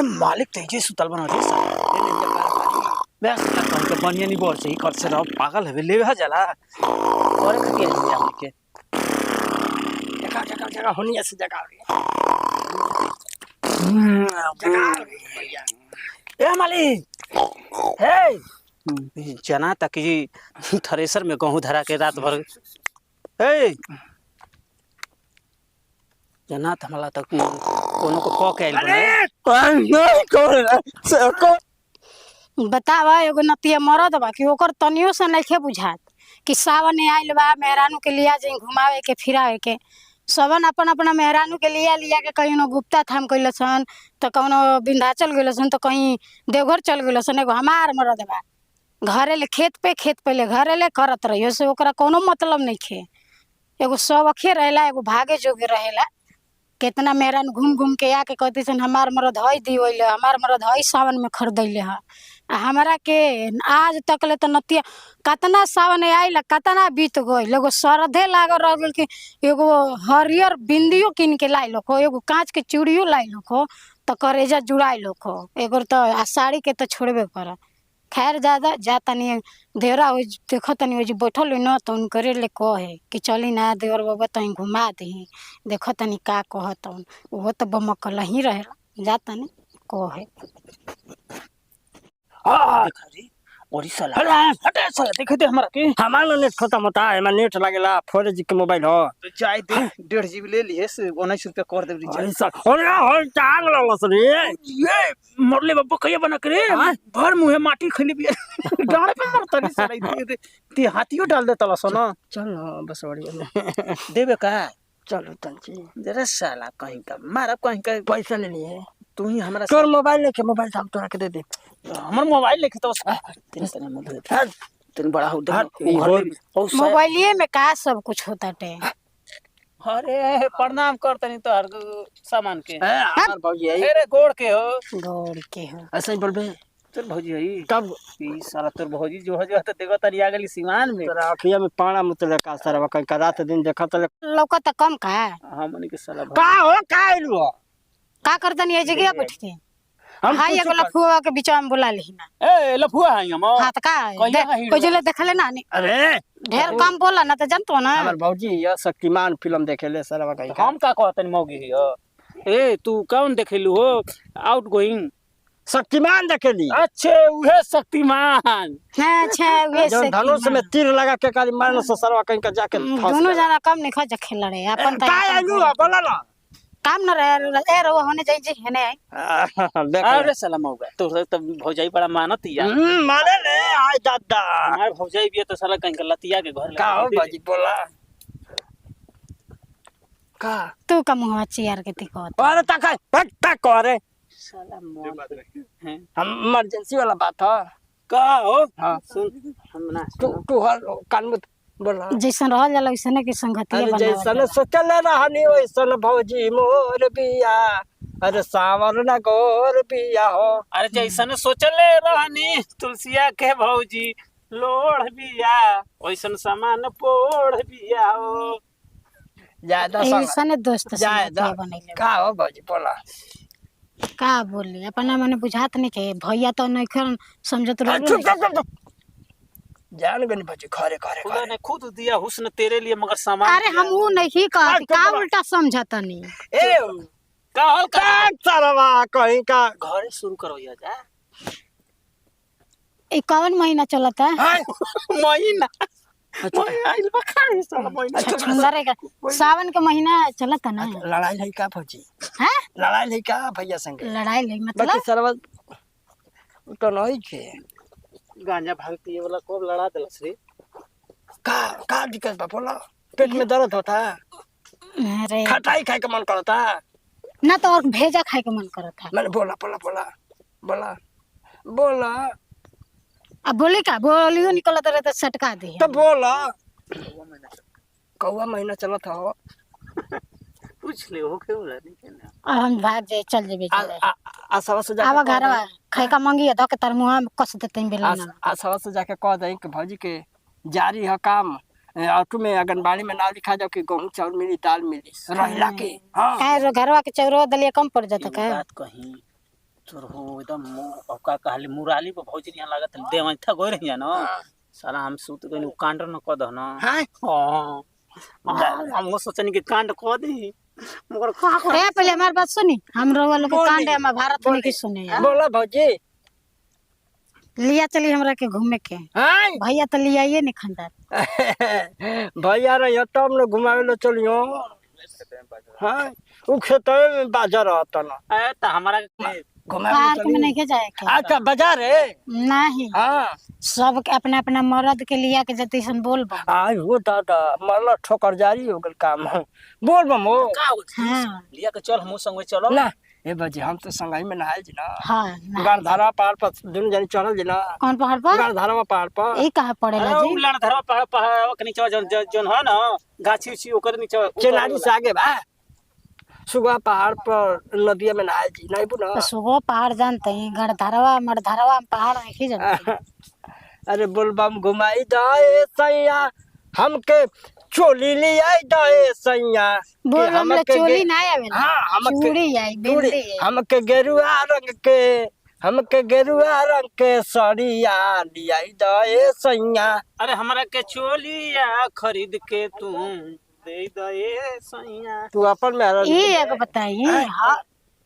मालिक तेजे सुतल बना रे साला बस कहीं के बनिया नहीं बोल से कर से रहो पागल है ले हा जाला और खटिया नहीं हमनी के जगह होनी ऐसी जगह ए मालिक हे जना तक थ्रेसर में गेहूं धरा के रात भर ए जना थमला तक कोनो को क के आइल बतावा एगो नतिया मरद बा कि ओकर तनियो से नइखे बुझात कि सावन आइल बा मेहरानू के लिया जाई घुमावे के फिरावे के सबन अपन अपना मेहरानू के लिया के कहीं नो गुप्ता थाम कइल सन तो कौनो विंध्याचल गइल सन तो कहीं देवघर चल गइल सन। एगो हमार मरद बा घरे ले खेत पे ले घरे ले करत रहियो से ओकरा कोनो मतलब नइखे। एगो सबखे रहेला एगो भागे जोगे रहेला। कितना मेहरान घूम घूम के आके कहते सन हमार मरद हई दिवैले हमार मरद हई सावन में खरीदैले है हमारा के आज तक ले तो नतिया कतना सावन आइल कतना बीत गइल। एगो सरधे लागल रह गेल कि एगो हरियर बिंदियो किन के लाई लोको एगो कांच के चूड़ियो लाई लोको तो करेजा जुड़ाई लोको एगो तो साड़ी के तो छोड़बे कर। खैर ज्यादा जा तनी देवरा हो देख तनी हो बैठल न तो उनकरे ले कहे कि चली ना देवर बाबा तनी घुमा दी देख तनी का कहत वो तो बमकल ही रहे जा तनी कहे और साला हटे साला देखे दे हमरा के हमारा नेट खत्म होता है मैं नेट लागेला 4G के मोबाइल हो तो चाय दे 1.5 GB ले लिए से 19 रुपया कर दे रिचार्ज अरे हो टांग ललस रे ये मरले बाबू कहिया बना करे भर मुंह माटी खली भी डाल पे मरता नहीं साला ते हाथियो डाल देता ला सोना चल ना बस बढ़िया देबे का चलो तंची जरा साला कहीं का मारा कहीं का पैसा ले लिए तू ही हमरा तोर मोबाइल लेके मोबाइल हम तोरा के दे दे हमर मोबाइल लेके तो तेरे मत तेरे बड़ा हो मोबाइलिए में का सब कुछ होता टे। अरे प्रणाम करतनी तो हर सामान के हमार भौजी है अरे गोड़ के हो ऐसा ही बोलबे तोर भौजी है कब ई साला तोर भौजी जो हो तो देखो तरी आ गली सिवान में तोरा अखिया में पाड़ा मुतले का सारा कहीं का रात दिन देखत लौका त कम का हमनी के साला का हो का आइलु का करतनी ए जगह बैठ के हां एगो लफुआ के बीच में बुला ली ना ए लफुआ है हम हां त का कोई जले देखले ना अरे ढेर कम बोला ना त जानतो ना हमर भौजी ये शक्तिमान फिल्म देखेले सारा कहीं हम का कहतनी मौगी हो ए तू कौन देखेलू हो आउट गोइंग शक्तिमान देखेली अच्छे उहे शक्तिमान अच्छा वे जब धनुष में तीर लगा के काली मारन से सरवा कहीं का जाके दोनों जना कम नहीं खा खेल रहे अपन का आइलु बोला ना काम न रहे ए रो होने जाई जी हेने देख अरे साला मौगा तो तब भौजाई बड़ा मानत हिया माने ले आय दादा हमार भौजाई भी तो साला कहीं का लतिया के घर का हो बाजी बोला का तू का मुंह चियार के तिको अरे तक पट्टा करे साला मौत हैं हम इमरजेंसी वाला बात है का हो हां सुन हम ना तू हर कान में बोला जैसन रहल जाला वैसने के संगतिया अरे बनावल जैसन सोचल रहनी वैसन भौजी मोर बिया अरे सावर न गोर बिया हो अरे जैसन सोचले रहनी तुलसिया के भौजी लोढ़ बिया वैसन सामान पोढ़ बिया हो ज्यादा ऐसने दोस्त ज्यादा संगतिया बनैले का हो भौजी बोला का बोली अपना मने बुझात नहीं के भैया तो नहीं खन समझत रहो चुप जान गनी भौजी खरे खरे खुदा ने खुद दिया हुस्न तेरे लिए मगर सामान अरे हम वो नहीं कहती का उल्टा समझत नहीं ए का हल का सरवा कहीं का घरे शुरू करो या जा ए कौन महीना चलता है महीना आइल बखारे साला महीना छछंदर है सावन के महीना चलता ना लड़ाई है का भौजी हैं लड़ाई है का भैया संगे लड़ाई नहीं बाकी मतलब सरवा तो नहीं के गांजा भागती है वाला कब लड़ा देलस रे का दिक्कत बा बोला पेट में दर्द होता अरे खटाई खाए का मन करता ना तो और भेजा खाए के मन करता मैंने बोला बोला बोला बोला बोला अब बोली का बोलियो निकलत रहे तो सटका दे तो बोला कौवा महीना चला था हो पूछ ले हो के बोला नहीं के और हम भाग जाए चल जेबे चले आसवा से जाके आवा घरवा खाए का मंगी है के तार मुंह में कस देते बेला ना आसवा से जाके कह दे कि भौजी के जारी है काम ऑटो में आंगनबाड़ी में ना लिखा जाओ कि गेहूं चावल मिली दाल मिली रहिला के हां काहे रो घरवा के चौरवा दलिया कम पड़ जाता का बात कहीं तोर हो एकदम का कहली मुराली पर भौजी यहाँ लागत देव था गोई रही ना साला हम सूत गइल कांड न क दहन हां हां हम सोचनी कि कांड क दी मगर का ए पहले हमार बात सुनी हम रोवा लोग के कांड हम भारत में की सुने यार बोला भौजी लिया चली हमरा के घूमे के हां भैया तो लिया ये नहीं खंडर भैया रे तब न घुमावे लो चलियो हां उ खेत में बाजार रहता ना ए त हमरा घुमावे पार्क में नहीं के जाए के अच्छा बाजार है नहीं हां सब के अपना अपना मर्द के लिया के जति सन बोल बा आई हो दादा मरला ठोकर जारी हो गल काम बोल बमो का हो हां लिया के चल हम संगे चलो ना ए बजे हम तो संगाई में नहाए जी ना हां गार धारा पहाड़ पर दुन जन चढ़ल जी ना कौन पहाड़ पर गार धारा पहाड़ पर ई कहां पड़ेला जी उलान धरवा पहाड़ पहाड़ के नीचे जोन है ना गाछी उछी ओकर नीचे चेनारी से आगे बा सुगा पहाड़ पर नदिया में नहाए जी नहीं बुना सुगो पहाड़ जानते हैं गढ़धरवा मढ़धरवा में पहाड़ नहीं जानते अरे बोलबम घुमाई दाए सैया हमके चोली ले आई दाए सैया बोल हमले चोली ना आवेला हां चूड़ी आई बिंदी आई हमके गेरुआ रंग के साड़िया लियाई दाए सैया अरे हमरा के चोलिया खरीद के तू दे दे सैया तू अपन में ये एक बताई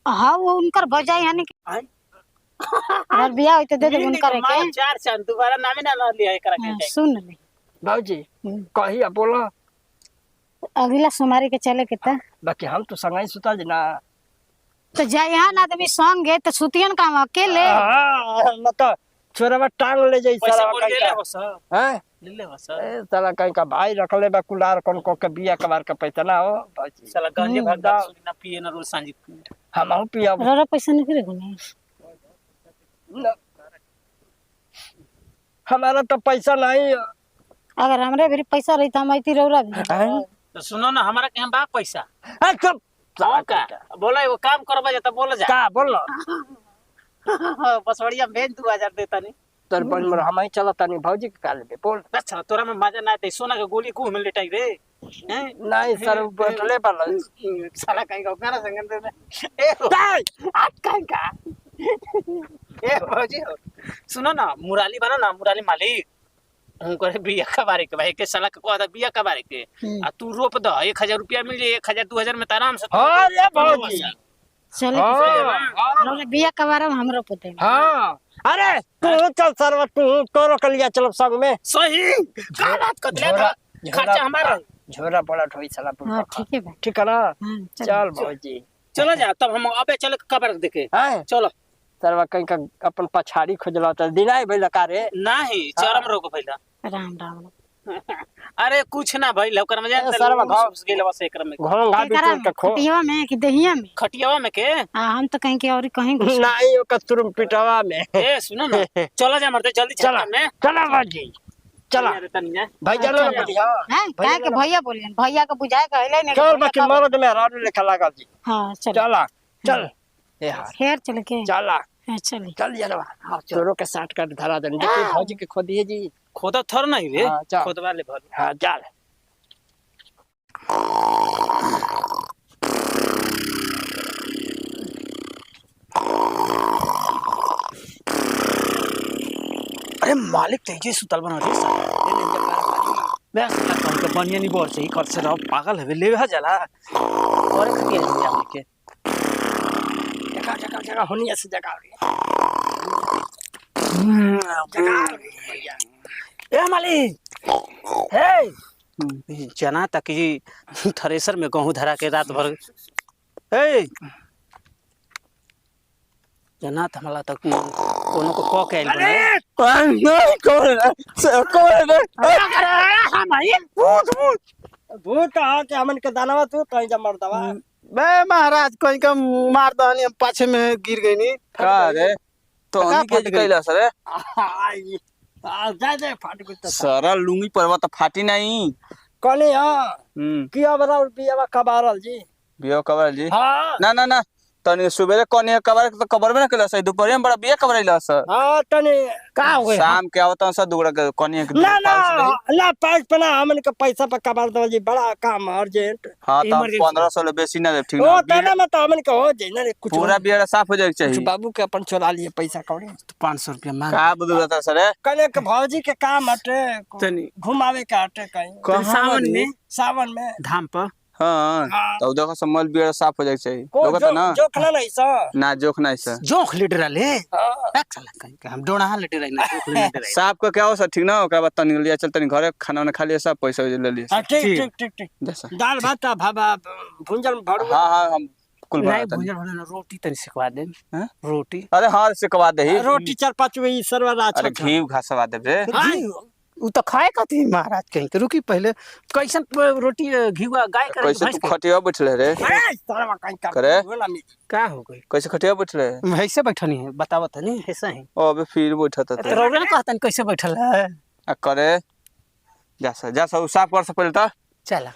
हां वो उनकर बजाई यानी यार बियाह होते दे दे उनकर के चार चांद दोबारा नामे ना लिया एकरा के सुन ले बाबूजी कहिया बोला अगला सोमवारी के चले के त बाकी हम तो संगाई सुता जी ना तो जाए यहाँ आदमी संग है तो सुतियन काम अकेले न तो छोरा टांग ले जाई पैसा सारा बोल ले ले बस हैं ले ले बस ए साला कहीं का भाई रखले बा कुलार कौन को के बिया कबार का पैसा ना हो बाबूजी साला गंजे भाग सुनी ना पिए ना रोज सांझी हम पिया रोरा पैसा नहीं करे गुने न- हमारा तो पैसा नहीं है। अगर हमरे भी पैसा रही तो हम आती रोरा भी हैं? तो सुनो ना हमरा के हम बा पैसा ए, चुप हां का बोला एगो काम करबा जा त बोल जा का बोल बस बढ़िया भेज 2000 देता नहीं तोर बन मर हम ही चलता नहीं भौजी के काल में बोल अच्छा तोरा में मजा ना आते सोना के गोली को में लेटाई रे हैं नहीं सर बैठले बल साला कहीं का गाना संगन दे ए आज कहीं का ए भौजी हो सुनो ना मुराली बना ना मुराली मालिक हम करे बिया का बारे के भाई के साला के कहता बिया का बारे के आ तू रोप द 1000 रुपया मिल जाए 1000 2000 में आराम से हां रे भौजी चले रोरा बिया कबार में हमरो पुते हां अरे तू चल सरवा तू तोरो के लिया चलो संग में सही का बात कर ले खर्चा हमारा झोरा बड़ा ठोई साला हां ठीक है भाई ठीक है ना हां चल भौजी चलो जा तब हम अबे चले कबर देखे हैं चलो सरवा कहीं का अपन पछाड़ी खोजला त दिनाई भइल का रे नहीं चरम रोको पहला राम राम अरे कुछ ना भाई ओकर में जान सरवा घाव घुस गेल बस एकरा में घोंगा भी तोड़ के खो खटिया में कि दहिया में खटियावा में के हां हम तो कहीं के और कहीं घुस नहीं ओकर तुरम पिटवा में ए सुनो ना चलो जा मरते जल्दी चला चला में चला भौजी चला भाई चलो ना बढ़िया हैं काहे के भैया बोलियन भैया के बुझाए कहले नहीं चल बाकी मरद में राडू लिखा लागल जी हां चल चला चल ए हां फेर चल के चला हां चली चल यार हां चोरो के 60 का धरा दन देखी भौजी के खोदिए जी खोदा थर नहीं रे हाँ, चल। खोदवा ले भर हां चल अरे मालिक तेजे सुतल बना रे बस कौन के बनिया नहीं बोल से कर से रहो पागल है ले हा जाला और खटिया जा हमने के जगह होनी ऐसे जगह ए मालिक हे जना तक थ्रेसर में गेहूं धरा के रात भर ए जना हमला तक कोनो को क के आइल बने नहीं कौन भूत आ के हमन के दानवा तू कहीं जा मर्दवा बे महाराज कोई का मार दहनी हम पाछे में गिर गई नी का रे तो का उन्हीं के फट गई? कैला सर आई आ जा फाट गई त सारा लुंगी परवा तो फाटी नहीं कनी हां की अब रुपया कबारल जी बियो कवर जी हां ना ना ना तनी सुबेरे कोने कवर तो कवर में न केला सही दोपहर में बड़ा बिया कवर आइला सर हाँ तनी का हो गए शाम के आवत सर दुगड़ा के कोने के ना ना ना पैस पे ना हमन के पैसा पे कबार दो जी बड़ा काम अर्जेंट हां तो emergency। 1500 ले बेसी ना दे ठीक ओ ना तना में तो हमन के हो जाई ना कुछ पूरा बिया साफ हो जाए कुछ चाहिए बाबू के अपन चला लिए पैसा कौड़ी 500 रुपया मांग का बदल जाता सर कने के भौजी के काम हटे तनी घुमावे के हटे कहीं तनी सावन में सावन में धाम पर हां हाँ। तो देखो समझ बिया साफ हो जाए चाहिए को लोग तो ना जोखना नहीं सा ना जोख नहीं सर जोख लीटर ले हाँ। एक साला कहीं का हम डोना लीटर आई ना जोख लीटर आई साफ का क्या हो सर ठीक ना ओकरा बाद तनी लिया चल तनी घरे खाना ना खा लिया सब पैसा ले लिया हाँ, ठीक ठीक। ठीक ठीक ठीक जैसा दाल भात भाबा भुंजल भरू हां हां हम कुल नहीं बना भुंजल भुंजल रोटी तनी सिखवा दे हैं? रोटी अरे हां से कवा दे ही रोटी 4-5 वही सरवा अरे घी घासवा दे रे उ तो खाए कथी महाराज कहीं के रुकी पहले कैसन रोटी घीवा गाय करे कैसे भैंस तू खटिया बैठले रे सरवा कहीं का करे? का हो गई कैसे खटिया बैठले वैसे बैठनी है बतावत नहीं ऐसा ही ओ अबे फिर बैठा था तो रौरे ने कहतन कैसे बैठल है आ करे जा सा साफ कर से पहले तो चला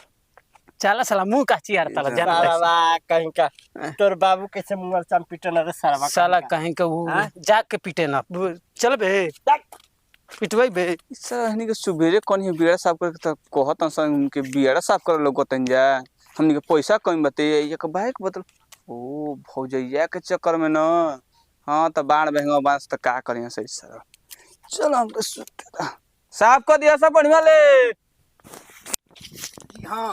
चला साला मुंह का चियार तला जाना सरवा कहीं का तोर बाबू कैसे मुंगल चाम पिटन रे सरवा साला कहीं के वो हाँ? जाग के पीटे ना चल बे पिटवाई बे सर हनी के सुबेरे कोन ही बिया साफ कर त कहत सन उनके बिया साफ कर लोग तन जा हमनी के पैसा कम बते ये के बाइक बदल ओ भौजैया के चक्कर में न हां त बाण बहंगा बांस त का करिया सही सर चल हम के साफ कर दिया सब बढ़िया ले हां